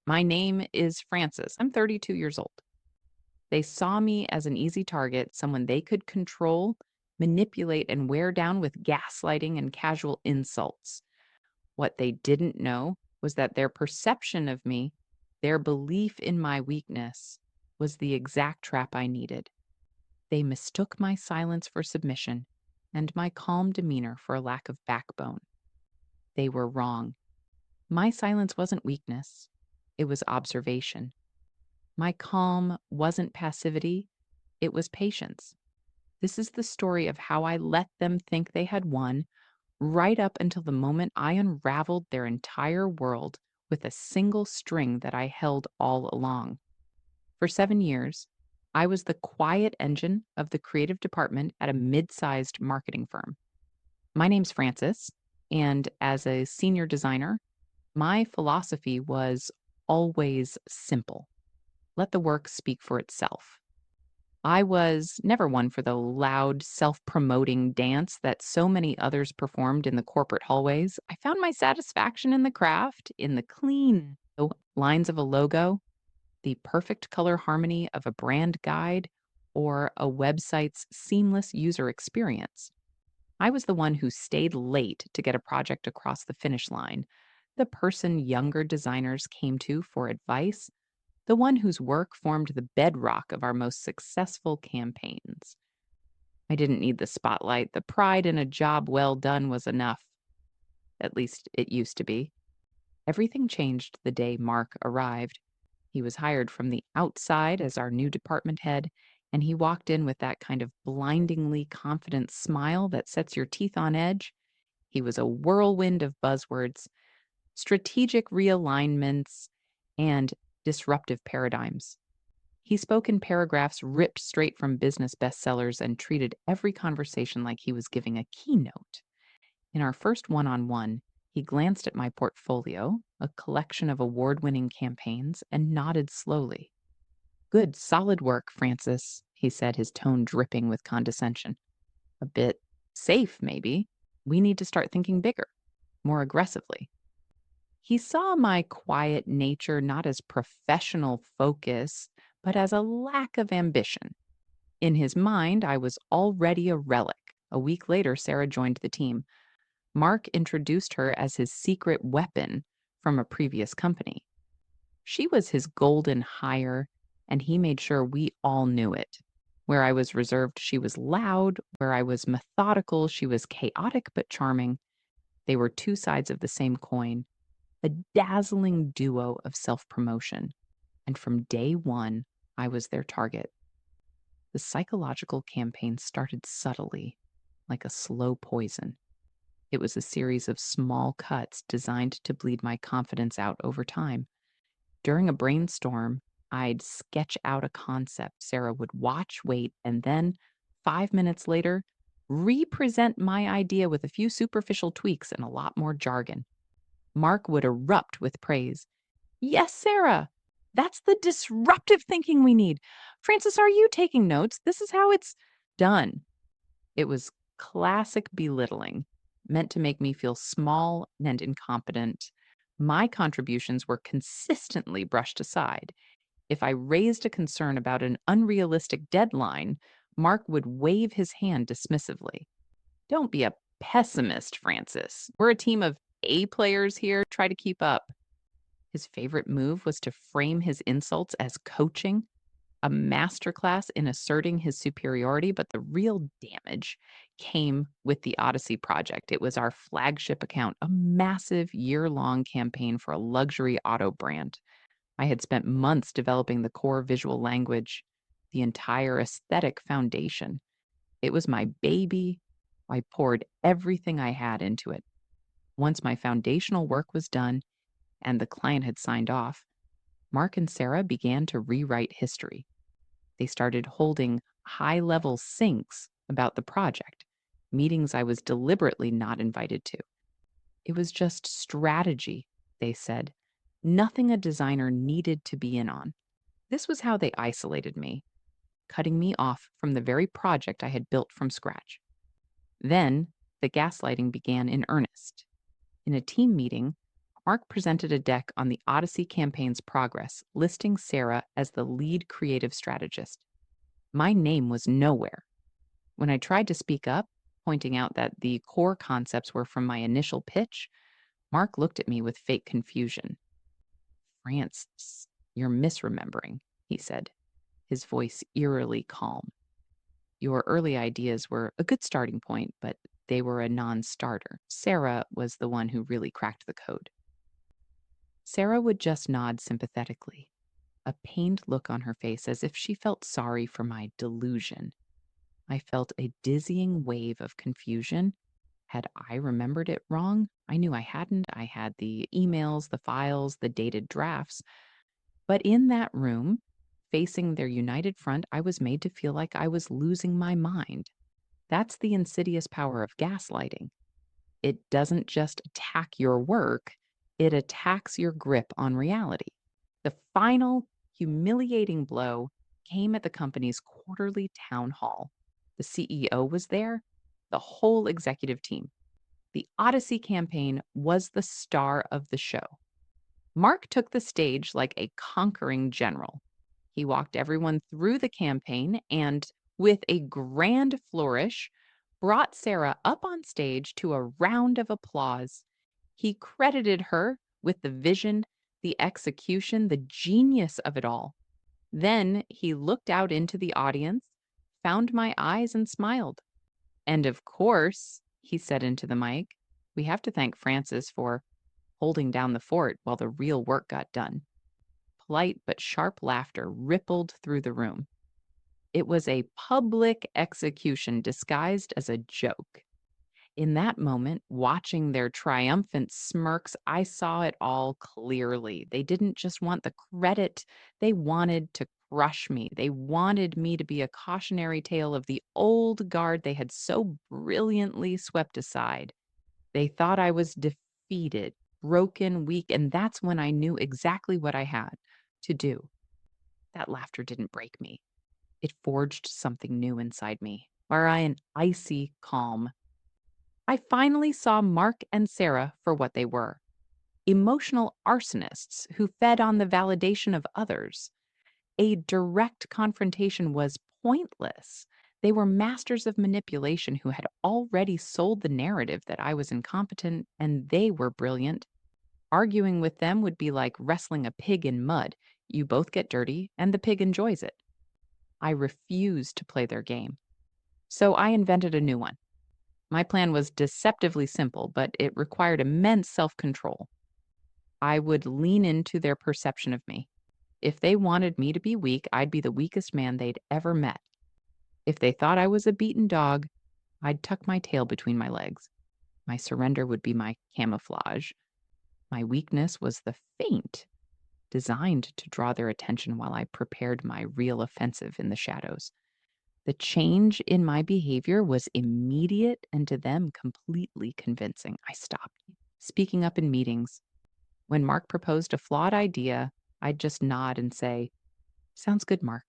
My name is Frances. I'm 32 years old. They saw me as an easy target, someone they could control, manipulate, and wear down with gaslighting and casual insults. What they didn't know was that their perception of me, their belief in my weakness, was the exact trap I needed. They mistook my silence for submission and my calm demeanor for a lack of backbone. They were wrong. My silence wasn't weakness, it was observation. My calm wasn't passivity, it was patience. This is the story of how I let them think they had won, right up until the moment I unraveled their entire world with a single string that I held all along. For 7 years, I was the quiet engine of the creative department at a mid sized marketing firm. My name's Francis, and as a senior designer, my philosophy was always simple: let the work speak for itself. I was never one for the loud, self promoting dance that so many others performed in the corporate hallways. I found my satisfaction in the craft, in the clean lines of a logo, the perfect color harmony of a brand guide, or a website's seamless user experience. I was the one who stayed late to get a project across the finish line, the person younger designers came to for advice, the one whose work formed the bedrock of our most successful campaigns. I didn't need the spotlight. The pride in a job well done was enough. At least it used to be. Everything changed the day Mark arrived. He was hired from the outside as our new department head, and he walked in with that kind of blindingly confident smile that sets your teeth on edge. He was a whirlwind of buzzwords, strategic realignments, and disruptive paradigms. He spoke in paragraphs ripped straight from business bestsellers and treated every conversation like he was giving a keynote. In our first one on one, he glanced at my portfolio, a collection of award winning campaigns, and nodded slowly. Good, solid work, Francis, he said, his tone dripping with condescension. A bit safe, maybe. We need to start thinking bigger, more aggressively. He saw my quiet nature not as professional focus, but as a lack of ambition. In his mind, I was already a relic. A week later, Sarah joined the team. Mark introduced her as his secret weapon from a previous company. She was his golden hire, and he made sure we all knew it. Where I was reserved, she was loud. Where I was methodical, she was chaotic but charming. They were two sides of the same coin, a dazzling duo of self promotion. And from day one, I was their target. The psychological campaign started subtly, like a slow poison. It was a series of small cuts designed to bleed my confidence out over time. During a brainstorm, I'd sketch out a concept. Sarah would watch, wait, and then 5 minutes later, represent my idea with a few superficial tweaks and a lot more jargon. Mark would erupt with praise. Yes, Sarah, that's the disruptive thinking we need. Francis, are you taking notes? This is how it's done. It was classic belittling, meant to make me feel small and incompetent. My contributions were consistently brushed aside. If I raised a concern about an unrealistic deadline, Mark would wave his hand dismissively. Don't be a pessimist, Francis. We're a team of A players here. Try to keep up. His favorite move was to frame his insults as coaching, a masterclass in asserting his superiority, but the real damage came with the Odyssey project. It was our flagship account, a massive year-long campaign for a luxury auto brand. I had spent months developing the core visual language, the entire aesthetic foundation. It was my baby. I poured everything I had into it. Once my foundational work was done and the client had signed off, Mark and Sarah began to rewrite history. They started holding high level syncs about the project, meetings I was deliberately not invited to. It was just strategy, they said, nothing a designer needed to be in on. This was how they isolated me, cutting me off from the very project I had built from scratch. Then the gaslighting began in earnest. In a team meeting, Mark presented a deck on the Odyssey campaign's progress, listing Sarah as the lead creative strategist. My name was nowhere. When I tried to speak up, pointing out that the core concepts were from my initial pitch, Mark looked at me with fake confusion. "Francis, you're misremembering," he said, his voice eerily calm. "Your early ideas were a good starting point, but they were a non starter. Sarah was the one who really cracked the code." Sarah would just nod sympathetically, a pained look on her face as if she felt sorry for my delusion. I felt a dizzying wave of confusion. Had I remembered it wrong? I knew I hadn't. I had the emails, the files, the dated drafts. But in that room, facing their united front, I was made to feel like I was losing my mind. That's the insidious power of gaslighting. It doesn't just attack your work, it attacks your grip on reality. The final humiliating blow came at the company's quarterly town hall. The CEO was there, the whole executive team. The Odyssey campaign was the star of the show. Mark took the stage like a conquering general. He walked everyone through the campaign and, with a grand flourish, brought Sarah up on stage to a round of applause. He credited her with the vision, the execution, the genius of it all. Then he looked out into the audience, found my eyes, and smiled. "And of course," he said into the mic, "we have to thank Francis for holding down the fort while the real work got done." Polite but sharp laughter rippled through the room. It was a public execution disguised as a joke. In that moment, watching their triumphant smirks, I saw it all clearly. They didn't just want the credit, they wanted to crush me. They wanted me to be a cautionary tale of the old guard they had so brilliantly swept aside. They thought I was defeated, broken, weak, and that's when I knew exactly what I had to do. That laughter didn't break me. It forged something new inside me, or an icy calm. I finally saw Mark and Sarah for what they were: emotional arsonists who fed on the validation of others. A direct confrontation was pointless. They were masters of manipulation who had already sold the narrative that I was incompetent and they were brilliant. Arguing with them would be like wrestling a pig in mud. You both get dirty, and the pig enjoys it. I refused to play their game. So I invented a new one. My plan was deceptively simple, but it required immense self control. I would lean into their perception of me. If they wanted me to be weak, I'd be the weakest man they'd ever met. If they thought I was a beaten dog, I'd tuck my tail between my legs. My surrender would be my camouflage. My weakness was the feint, designed to draw their attention while I prepared my real offensive in the shadows. The change in my behavior was immediate and to them completely convincing. I stopped speaking up in meetings. When Mark proposed a flawed idea, I'd just nod and say, "Sounds good, Mark."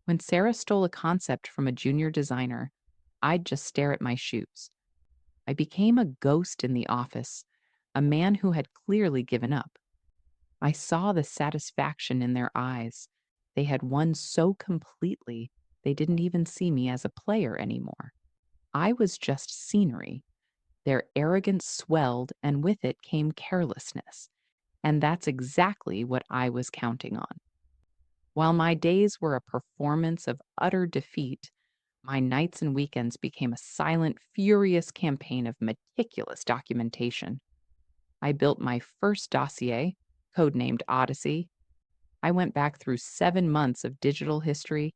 When Sarah stole a concept from a junior designer, I'd just stare at my shoes. I became a ghost in the office, a man who had clearly given up. I saw the satisfaction in their eyes. They had won so completely, they didn't even see me as a player anymore. I was just scenery. Their arrogance swelled, and with it came carelessness. And that's exactly what I was counting on. While my days were a performance of utter defeat, my nights and weekends became a silent, furious campaign of meticulous documentation. I built my first dossier, codenamed Odyssey. I went back through 7 months of digital history,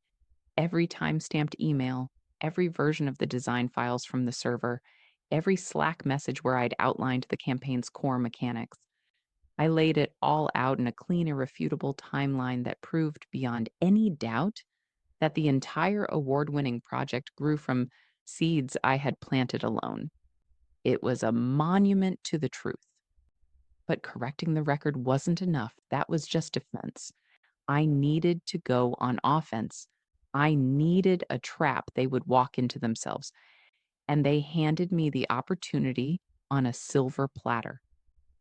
every time-stamped email, every version of the design files from the server, every Slack message where I'd outlined the campaign's core mechanics. I laid it all out in a clean, irrefutable timeline that proved beyond any doubt that the entire award-winning project grew from seeds I had planted alone. It was a monument to the truth. But correcting the record wasn't enough. That was just defense. I needed to go on offense. I needed a trap they would walk into themselves. And they handed me the opportunity on a silver platter.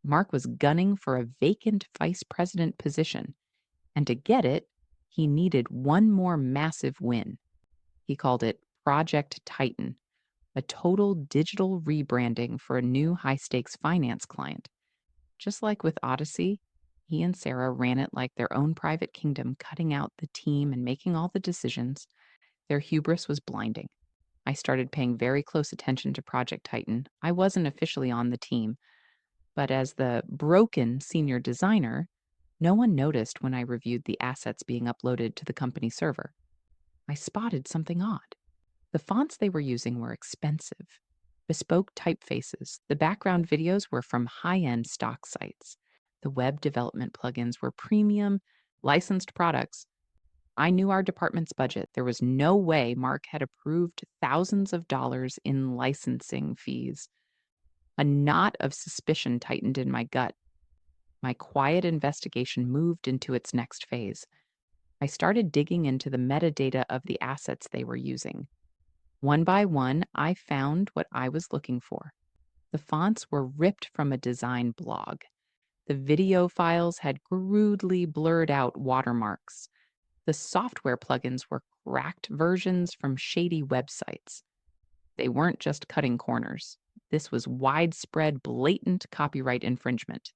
Mark was gunning for a vacant vice president position, and to get it, he needed one more massive win. He called it Project Titan, a total digital rebranding for a new high stakes finance client. Just like with Odyssey, he and Sarah ran it like their own private kingdom, cutting out the team and making all the decisions. Their hubris was blinding. I started paying very close attention to Project Titan. I wasn't officially on the team, but as the broken senior designer, no one noticed when I reviewed the assets being uploaded to the company server. I spotted something odd. The fonts they were using were expensive, bespoke typefaces. The background videos were from high end stock sites. The web development plugins were premium, licensed products. I knew our department's budget. There was no way Mark had approved thousands of dollars in licensing fees. A knot of suspicion tightened in my gut. My quiet investigation moved into its next phase. I started digging into the metadata of the assets they were using. One by one, I found what I was looking for. The fonts were ripped from a design blog. The video files had crudely blurred out watermarks. The software plugins were cracked versions from shady websites. They weren't just cutting corners. This was widespread, blatant copyright infringement.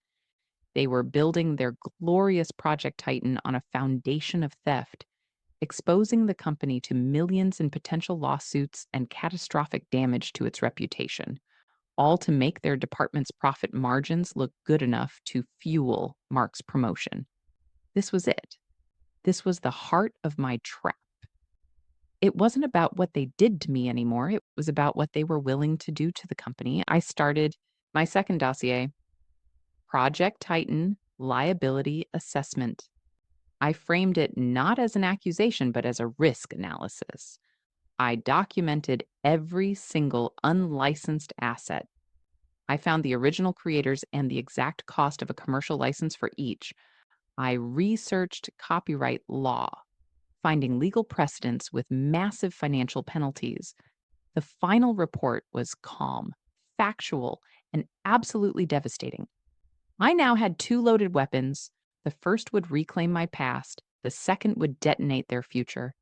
They were building their glorious Project Titan on a foundation of theft, exposing the company to millions in potential lawsuits and catastrophic damage to its reputation, all to make their department's profit margins look good enough to fuel Mark's promotion. This was it. This was the heart of my trap. It wasn't about what they did to me anymore. It was about what they were willing to do to the company. I started my second dossier, Project Titan Liability Assessment. I framed it not as an accusation, but as a risk analysis. I documented every single unlicensed asset. I found the original creators and the exact cost of a commercial license for each. I researched copyright law, finding legal precedents with massive financial penalties. The final report was calm, factual, and absolutely devastating. I now had two loaded weapons. The first would reclaim my past, the second would detonate their future.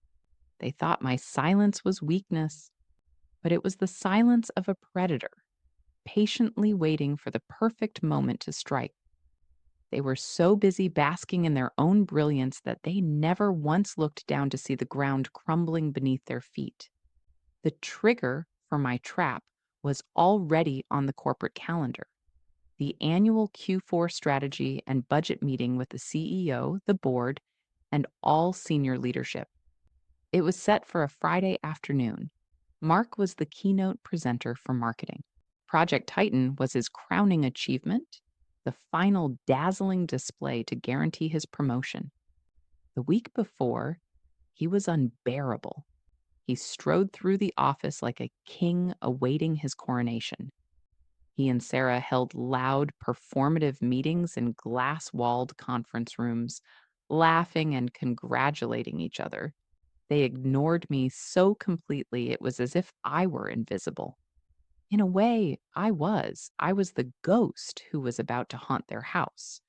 They thought my silence was weakness, but it was the silence of a predator, patiently waiting for the perfect moment to strike. They were so busy basking in their own brilliance that they never once looked down to see the ground crumbling beneath their feet. The trigger for my trap was already on the corporate calendar. The annual Q4 strategy and budget meeting with the CEO, the board, and all senior leadership. It was set for a Friday afternoon. Mark was the keynote presenter for marketing. Project Titan was his crowning achievement, the final dazzling display to guarantee his promotion. The week before, he was unbearable. He strode through the office like a king awaiting his coronation. He and Sarah held loud, performative meetings in glass-walled conference rooms, laughing and congratulating each other. They ignored me so completely it was as if I were invisible. In a way, I was. I was the ghost who was about to haunt their house.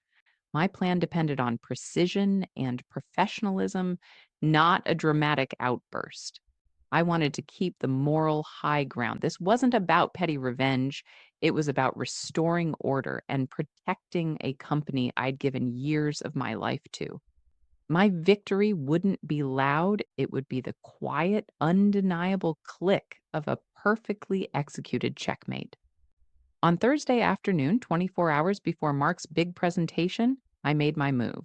My plan depended on precision and professionalism, not a dramatic outburst. I wanted to keep the moral high ground. This wasn't about petty revenge. It was about restoring order and protecting a company I'd given years of my life to. My victory wouldn't be loud. It would be the quiet, undeniable click of a perfectly executed checkmate. On Thursday afternoon, 24 hours before Mark's big presentation, I made my move.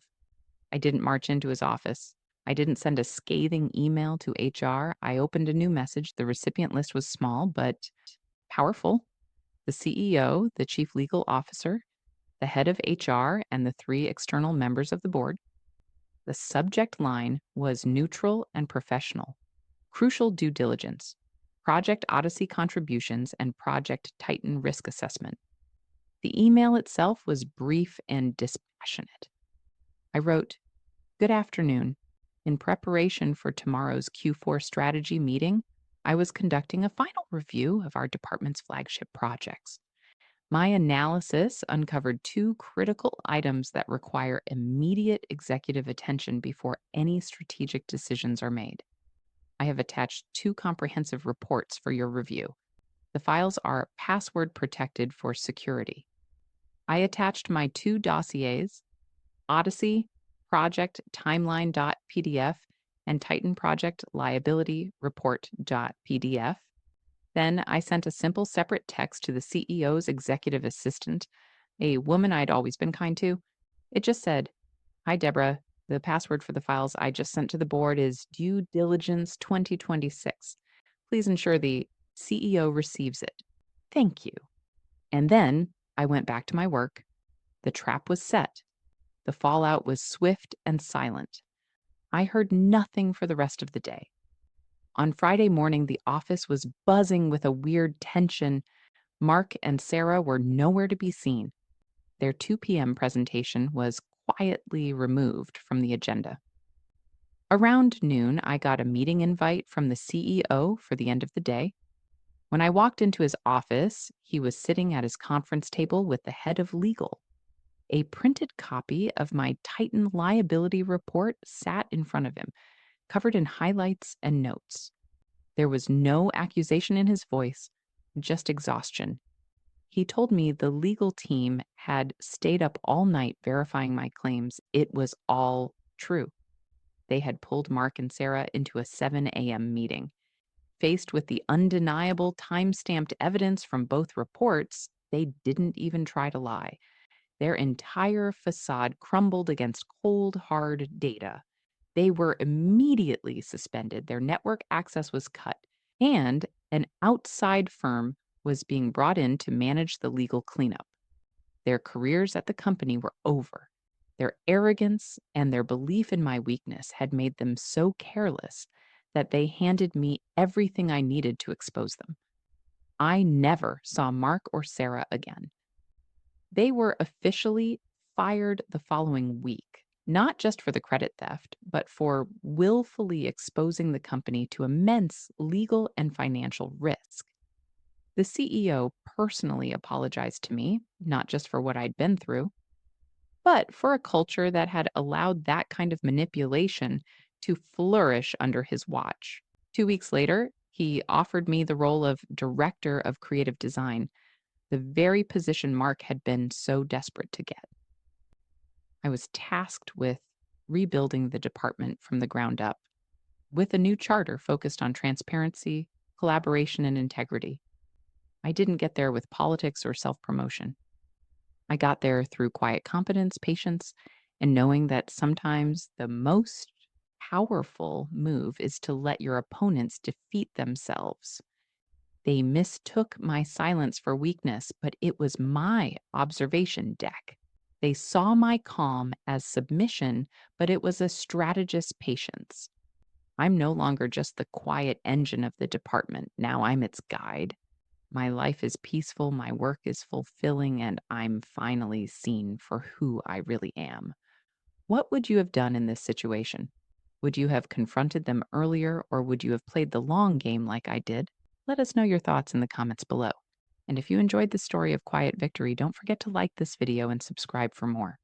I didn't march into his office. I didn't send a scathing email to HR. I opened a new message. The recipient list was small, but powerful. The CEO, the chief legal officer, the head of HR, and the three external members of the board. The subject line was neutral and professional. Crucial due diligence. Project Odyssey contributions and Project Titan risk assessment. The email itself was brief and dispassionate. I wrote, "Good afternoon. In preparation for tomorrow's Q4 strategy meeting, I was conducting a final review of our department's flagship projects. My analysis uncovered two critical items that require immediate executive attention before any strategic decisions are made. I have attached two comprehensive reports for your review. The files are password protected for security. I attached my two dossiers, Odyssey Project Timeline.pdf and Titan Project Liability Report.pdf. Then I sent a simple separate text to the CEO's executive assistant, a woman I'd always been kind to. It just said, "Hi, Deborah. The password for the files I just sent to the board is Due Diligence 2026. Please ensure the CEO receives it. Thank you." And then I went back to my work. The trap was set. The fallout was swift and silent. I heard nothing for the rest of the day. On Friday morning, the office was buzzing with a weird tension. Mark and Sarah were nowhere to be seen. Their 2 p.m. presentation was quietly removed from the agenda. Around noon, I got a meeting invite from the CEO for the end of the day. When I walked into his office, he was sitting at his conference table with the head of legal. A printed copy of my Titan liability report sat in front of him, covered in highlights and notes. There was no accusation in his voice, just exhaustion. He told me the legal team had stayed up all night verifying my claims. It was all true. They had pulled Mark and Sarah into a 7 a.m. meeting. Faced with the undeniable time-stamped evidence from both reports, they didn't even try to lie. Their entire facade crumbled against cold, hard data. They were immediately suspended, their network access was cut, and an outside firm was being brought in to manage the legal cleanup. Their careers at the company were over. Their arrogance and their belief in my weakness had made them so careless that they handed me everything I needed to expose them. I never saw Mark or Sarah again. They were officially fired the following week, not just for the credit theft, but for willfully exposing the company to immense legal and financial risk. The CEO personally apologized to me, not just for what I'd been through, but for a culture that had allowed that kind of manipulation to flourish under his watch. 2 weeks later, he offered me the role of Director of Creative Design, the very position Mark had been so desperate to get. I was tasked with rebuilding the department from the ground up, with a new charter focused on transparency, collaboration, and integrity. I didn't get there with politics or self-promotion. I got there through quiet competence, patience, and knowing that sometimes the most powerful move is to let your opponents defeat themselves. They mistook my silence for weakness, but it was my observation deck. They saw my calm as submission, but it was a strategist's patience. I'm no longer just the quiet engine of the department. Now I'm its guide. My life is peaceful, my work is fulfilling, and I'm finally seen for who I really am. What would you have done in this situation? Would you have confronted them earlier, or would you have played the long game like I did? Let us know your thoughts in the comments below. And if you enjoyed the story of quiet victory, don't forget to like this video and subscribe for more.